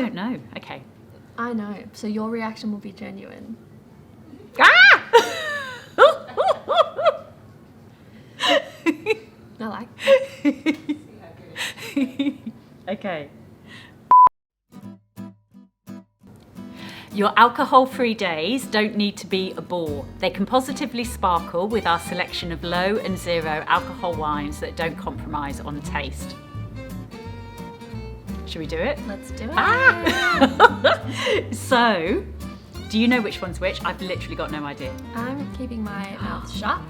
don't know. Okay. I know. So your reaction will be genuine. Ah! I like Okay. Your alcohol-free days don't need to be a bore. They can positively sparkle with our selection of low and zero alcohol wines that don't compromise on taste. Should we do it? Let's do it. Ah! So, do you know which one's which? I've literally got no idea. I'm keeping my mouth shut.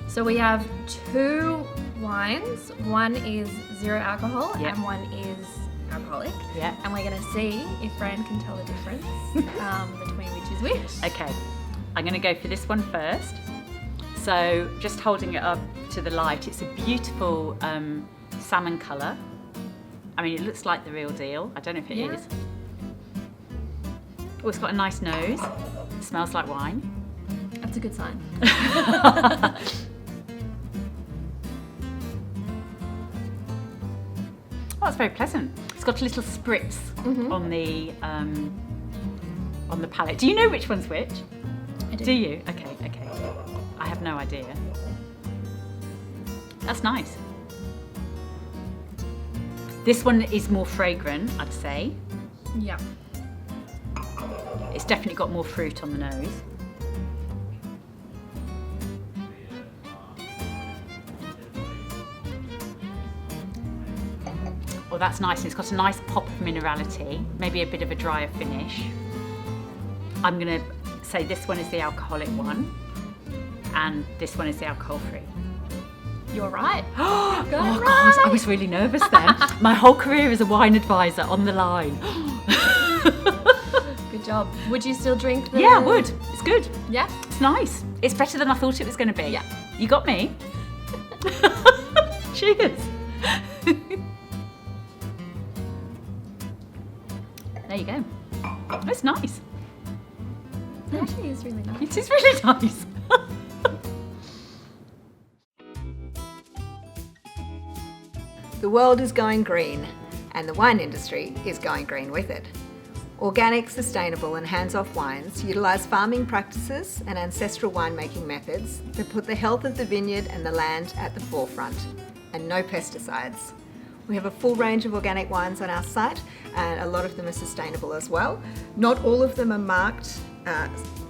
So we have 2 wines. One is zero alcohol and one is alcoholic. Yeah. And we're going to see if Fran can tell the difference between which is which. Okay, I'm going to go for this one first. So just holding it up to the light, it's a beautiful salmon colour. I mean, it looks like the real deal. I don't know if it is. Oh, it's got a nice nose. It smells like wine. That's a good sign. Oh, it's very pleasant. It's got a little spritz on the palate. Do you know which one's which? I do. Do you? Okay, okay. I have no idea. That's nice. This one is more fragrant, I'd say. Yeah. It's definitely got more fruit on the nose. Oh, that's nice. It's got a nice pop of minerality, maybe a bit of a drier finish. I'm going to say this one is the alcoholic one, and this one is the alcohol-free. You're right. Oh, right. God, I was really nervous then. My whole career as a wine advisor on the line. Good job. Would you still drink the... Yeah, I would. It's good. Yeah? It's nice. It's better than I thought it was going to be. Yeah. You got me. Cheers. There you go. It's nice. It actually is really nice. It is really nice. The world is going green, and the wine industry is going green with it. Organic, sustainable and hands-off wines utilise farming practices and ancestral winemaking methods that put the health of the vineyard and the land at the forefront, and no pesticides. We have a full range of organic wines on our site, and a lot of them are sustainable as well. Not all of them are marked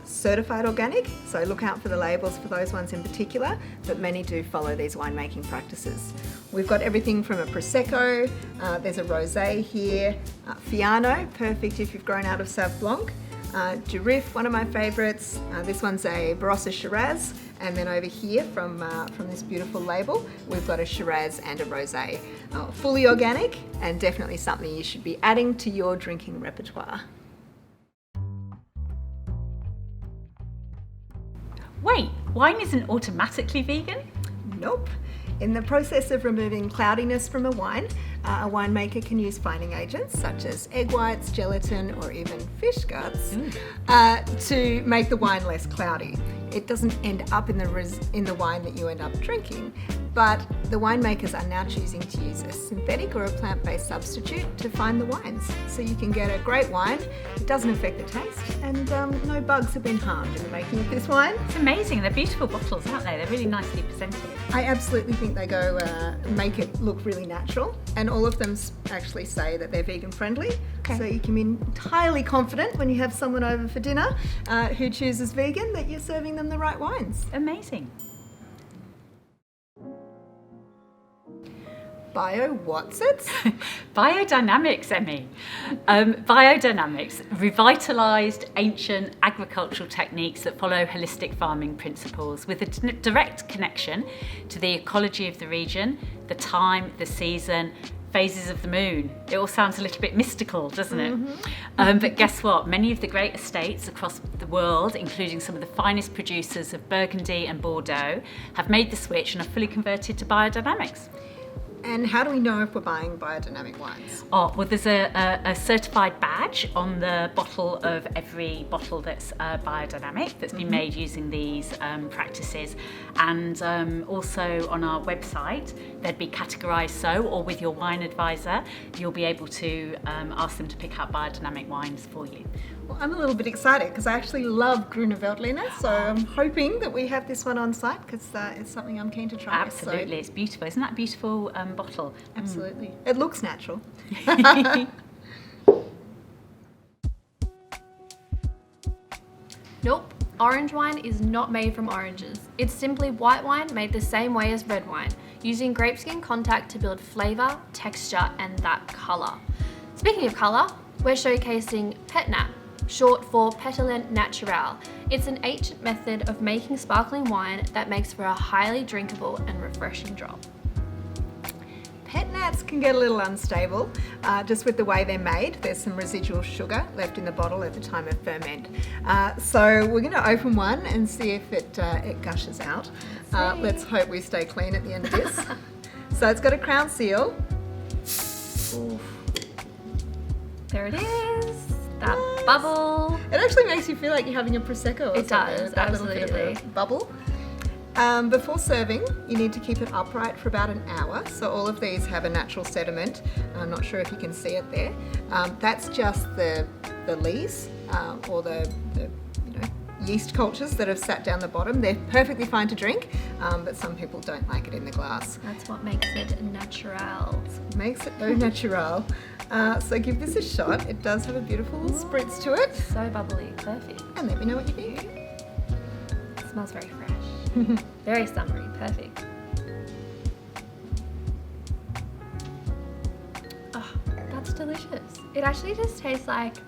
certified organic, so look out for the labels for those ones in particular, but many do follow these winemaking practices. We've got everything from a Prosecco, there's a Rosé here, Fiano, perfect if you've grown out of Sauv Blanc, Durif, one of my favourites, this one's a Barossa Shiraz, and then over here from this beautiful label, we've got a Shiraz and a Rosé. Fully organic, and definitely something you should be adding to your drinking repertoire. Wait, wine isn't automatically vegan? Nope. In the process of removing cloudiness from a wine, a winemaker can use fining agents such as egg whites, gelatin or even fish guts to make the wine less cloudy. It doesn't end up in the wine that you end up drinking, but the winemakers are now choosing to use a synthetic or a plant-based substitute to fine the wines. So you can get a great wine, it doesn't affect the taste, and no bugs have been harmed in the making of this wine. It's amazing. They're beautiful bottles, aren't they? They're really nicely presented. I absolutely think they go make it look really natural, and all of them actually say that they're vegan friendly. Okay. So you can be entirely confident when you have someone over for dinner who chooses vegan that you're serving them the right wines. Amazing. What's it? Biodynamics, Emmy. Biodynamics revitalised ancient agricultural techniques that follow holistic farming principles with a direct connection to the ecology of the region, the time, the season, phases of the moon. It all sounds a little bit mystical, doesn't it? But guess what? Many of the great estates across the world, including some of the finest producers of Burgundy and Bordeaux, have made the switch and are fully converted to biodynamics. And how do we know if we're buying biodynamic wines? Oh, well, there's a certified badge on the bottle of every bottle that's biodynamic, that's been made using these practices. And also on our website, they'd be categorised so, or with your wine advisor, you'll be able to ask them to pick out biodynamic wines for you. Well, I'm a little bit excited because I actually love Grüne Veltliner, so I'm hoping that we have this one on site because it's something I'm keen to try. Absolutely, So. it's beautiful. Isn't that a beautiful bottle? Absolutely. It looks natural. Nope, orange wine is not made from oranges. It's simply white wine made the same way as red wine, using grape skin contact to build flavour, texture and that colour. Speaking of colour, we're showcasing pet-nat, short for pétillant naturel. It's an ancient method of making sparkling wine that makes for a highly drinkable and refreshing drop. Pet-nats can get a little unstable just with the way they're made. There's some residual sugar left in the bottle at the time of ferment. So we're going to open one and see if it gushes out. Let's hope we stay clean at the end of this. So it's got a crown seal. Ooh. There it is, that bubble. It actually makes you feel like you're having a Prosecco or It something. does, That little bit of absolutely. a bubble. Before serving, you need to keep it upright for about an hour. So all of these have a natural sediment. I'm not sure if you can see it there. That's just the lees or the yeast cultures that have sat down the bottom. They're perfectly fine to drink, but some people don't like it in the glass. That's what makes it natural. Makes it au natural. So give this a shot. It does have a beautiful little spritz to it. So bubbly, perfect. And let me know what you think. It smells very fresh. Very summery, perfect. Oh, that's delicious. It actually just tastes like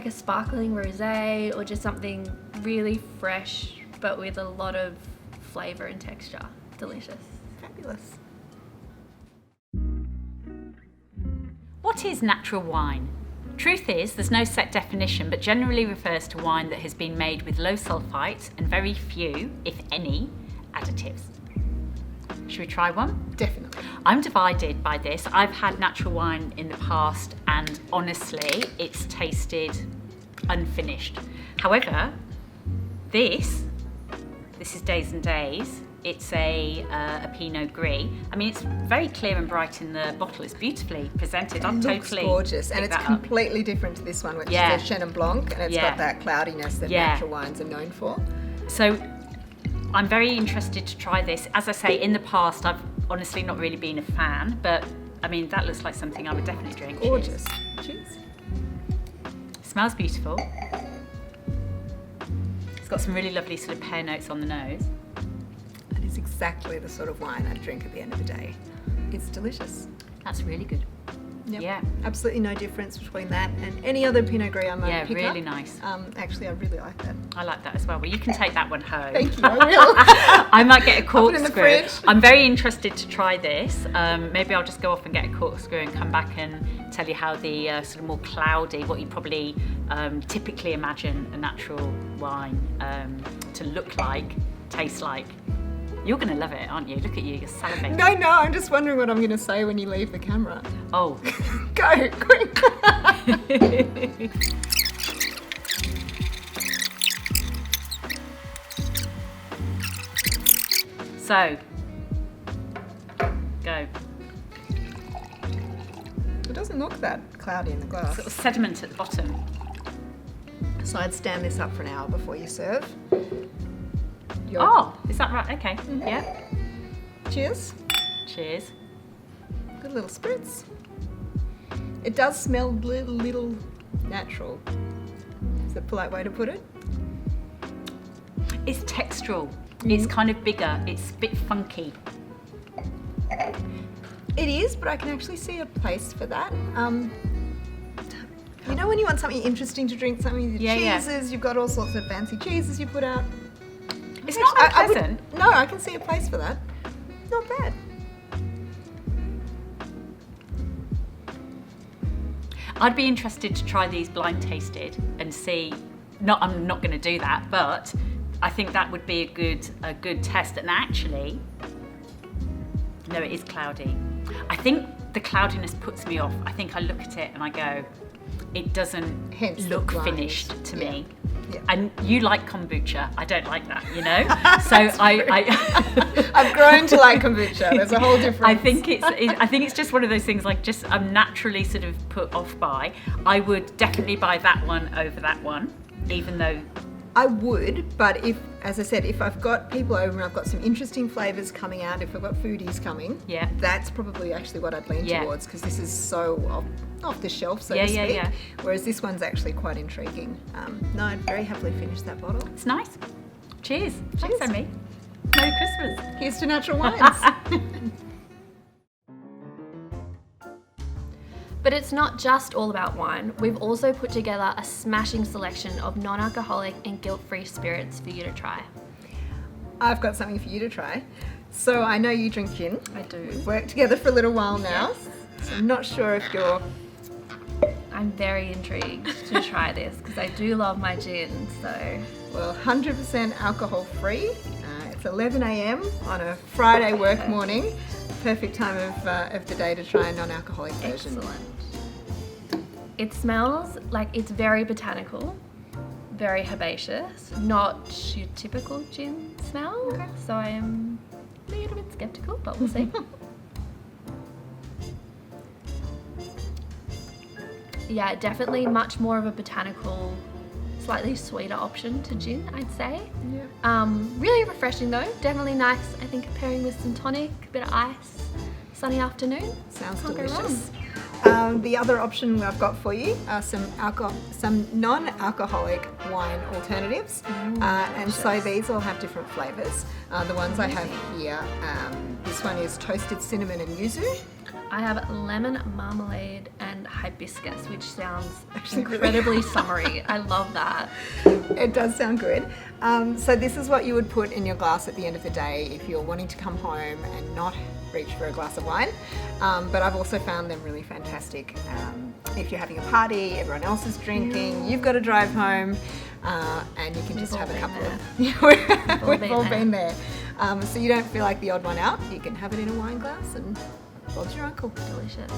a sparkling rosé or just something really fresh but with a lot of flavour and texture. Delicious. Fabulous. What is natural wine? Truth is, there's no set definition, but generally refers to wine that has been made with low sulfites and very few, if any, additives. Should we try one? Definitely. I'm divided by this. I've had natural wine in the past and honestly, it's tasted unfinished. However, this is Days and Days. It's a Pinot Gris. I mean, it's very clear and bright in the bottle. It's beautifully presented. It looks gorgeous, and it's completely different to this one, which is the Chenin Blanc, and it's got that cloudiness that natural wines are known for. So I'm very interested to try this. As I say, in the past, I've honestly not really been a fan, but I mean, that looks like something I would definitely drink. Gorgeous. Cheers. Smells beautiful. It's got some really lovely sort of pear notes on the nose. That is exactly the sort of wine I'd drink at the end of the day. It's delicious. That's really good. Yep. Yeah. Absolutely no difference between that and any other Pinot Gris I might pick up. Yeah, really nice. Actually, I really like that. I like that as well. Well, you can take that one home. Thank you, I will. I might get a Put it in the corkscrew. fridge. I'm very interested to try this. Maybe I'll just go off and get a corkscrew and come back and tell you how the sort of more cloudy, what you probably typically imagine a natural wine to look like, taste like. You're going to love it, aren't you? Look at you, you're salivating. No, I'm just wondering what I'm going to say when you leave the camera. Oh. Go, quick. So, go. It doesn't look that cloudy in the glass. Sort of sediment at the bottom. So I'd stand this up for an hour before you serve. Oh, is that right? Okay. Yeah. Cheers. Cheers. Good little spritz. It does smell little natural. Is that a polite way to put it? It's textural. It's kind of bigger. It's a bit funky. It is, but I can actually see a place for that. You know when you want something interesting to drink, something with cheeses, you've got all sorts of fancy cheeses you put out. It's not unpleasant. No, I can see a place for that. Not bad. I'd be interested to try these blind tasted and see. I'm not going to do that, but I think that would be a good test. And actually, No, it is cloudy. I think the cloudiness puts me off. I think I look at it and I go, it doesn't Hence the look blinds. finished to me. Yeah. And you like kombucha. I don't like that, you know? So I've grown to like kombucha. There's a whole difference. I think it's just one of those things like just I'm naturally sort of put off by. I would definitely buy that one over that one, even though I would, but if, as I said, if I've got people over and I've got some interesting flavours coming out, if I've got foodies coming, yeah, that's probably actually what I'd lean towards, because this is so off the shelf, so to speak. Yeah. Whereas this one's actually quite intriguing. No, I'd very happily finish that bottle. It's nice. Cheers. Thanks, Emmy. Merry Christmas. Here's to natural wines. But it's not just all about wine. We've also put together a smashing selection of non-alcoholic and guilt-free spirits for you to try. I've got something for you to try. So I know you drink gin. I do. We've worked together for a little while now. Yes. So I'm not sure if you're... I'm very intrigued to try this because I do love my gin, so... Well, 100% alcohol free. It's 11 a.m. on a Friday work morning. Perfect time of the day to try a non-alcoholic version. Excellent. It smells like it's very botanical, very herbaceous, not your typical gin smell. Okay. So I am a little bit skeptical, but we'll see. Yeah, definitely much more of a botanical, slightly sweeter option to gin, I'd say. Yeah. Really refreshing though, definitely nice, I think, pairing with some tonic, a bit of ice, sunny afternoon. Sounds Can't go delicious. The other option I've got for you are some non-alcoholic wine alternatives. And so these all have different flavours. The ones I have here, this one is toasted cinnamon and yuzu. I have lemon marmalade and hibiscus, which sounds Actually, really- incredibly summery. I love that. It does sound good. So this is what you would put in your glass at the end of the day if you're wanting to come home and not reach for a glass of wine. But I've also found them really fantastic if you're having a party, everyone else is drinking, you've got to drive home, and you can just have a couple of... We've all been there. So you don't feel like the odd one out. You can have it in a wine glass and Bob's your uncle. Delicious.